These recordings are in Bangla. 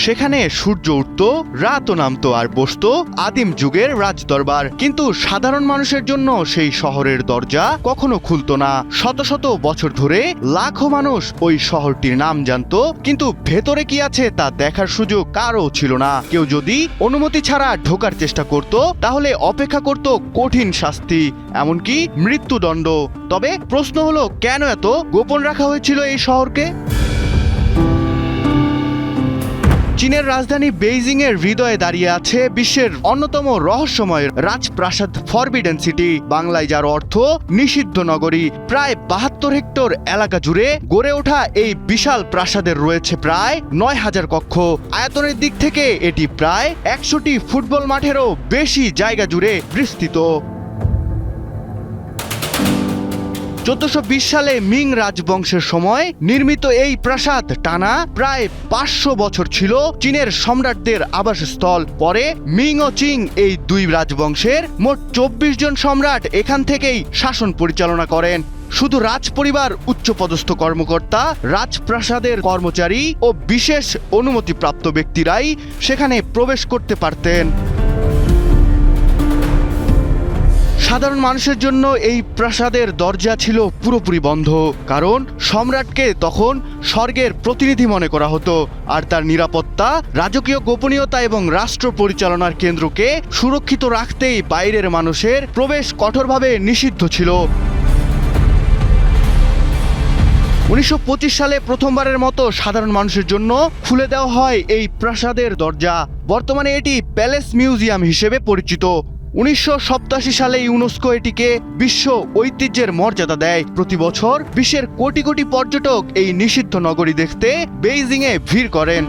সেখানে সূর্য উঠত, রাতও নামতো, আর বসতো আদিম যুগের রাজদরবার। কিন্তু সাধারণ মানুষের জন্য সেই শহরের দরজা কখনো খুলতো না। শত শত বছর ধরে লাখো মানুষ ওই শহরটির নাম জানতো, কিন্তু ভেতরে কি আছে তা দেখার সুযোগ কারও ছিল না। কেউ যদি অনুমতি ছাড়া ঢোকার চেষ্টা করত তাহলে অপেক্ষা করত কঠিন শাস্তি, এমনকি মৃত্যুদণ্ড। তবে প্রশ্ন হলো, কেন এত গোপন রাখা হয়েছিল এই শহরকে? চীনের রাজধানী বেইজিং এর হৃদয়ে দাঁড়িয়ে আছে বিশ্বের অন্যতম রহস্যময় রাজপ্রাসাদ ফরবিডেন সিটি, বাংলায় যার অর্থ নিষিদ্ধ নগরী। প্রায় ৭২ হেক্টর এলাকা জুড়ে গড়ে ওঠা এই বিশাল প্রাসাদের রয়েছে প্রায় ৯,০০০ কক্ষ। আয়তনের দিক থেকে এটি প্রায় ১০০টি ফুটবল মাঠেরও বেশি জায়গা জুড়ে বিস্তৃত। ১৪২০ সালে মিং রাজবংশের সময় নির্মিত এই প্রাসাদ টানা প্রায় ৫০০ বছর ছিল চীনের সম্রাটদের আবাসস্থল। পরে মিং ও চিং এই দুই রাজবংশের মোট ২৪ জন সম্রাট এখান থেকেই শাসন পরিচালনা করেন। শুধু রাজপরিবার, উচ্চপদস্থ কর্মকর্তা, রাজপ্রাসাদের কর্মচারী ও বিশেষ অনুমতিপ্রাপ্ত ব্যক্তিরাই সেখানে প্রবেশ করতে পারতেন। সাধারণ মানুষের জন্য এই প্রাসাদের দরজা ছিল পুরোপুরি বন্ধ, কারণ সম্রাটকে তখন স্বর্গের প্রতিনিধি মনে করা হতো, আর তার নিরাপত্তা, রাজকীয় গোপনীয়তা এবং রাষ্ট্র পরিচালনার কেন্দ্রকে সুরক্ষিত রাখতেই বাইরের মানুষের প্রবেশ কঠোরভাবে নিষিদ্ধ ছিল। ১৯২৫ সালে প্রথমবারের মতো সাধারণ মানুষের জন্য খুলে দেওয়া হয় এই প্রাসাদের দরজা। বর্তমানে এটি প্যালেস মিউজিয়াম হিসেবে পরিচিত। ১৯৮৭ সালে ইউনেস্কো এটিকে বিশ্ব ঐতিহ্যের মর্যাদা দেয়। প্রতি বছর বিশ্বের কোটি কোটি পর্যটক এই নিষিদ্ধ নগরী দেখতে বেইজিংয়ে ভিড় করেন।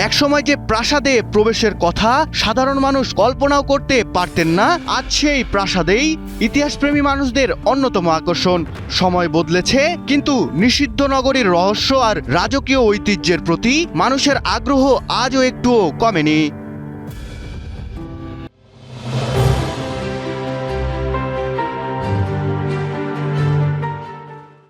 একসময় যে প্রাসাদে প্রবেশের কথা সাধারণ মানুষ কল্পনাও করতে পারতেন না, আজ সেই প্রাসাদেই ইতিহাসপ্রেমী মানুষদের অন্যতম আকর্ষণ। সময় বদলেছে, কিন্তু নিষিদ্ধ নগরীর রহস্য আর রাজকীয় ঐতিহ্যের প্রতি মানুষের আগ্রহ আজও একটুও কমেনি।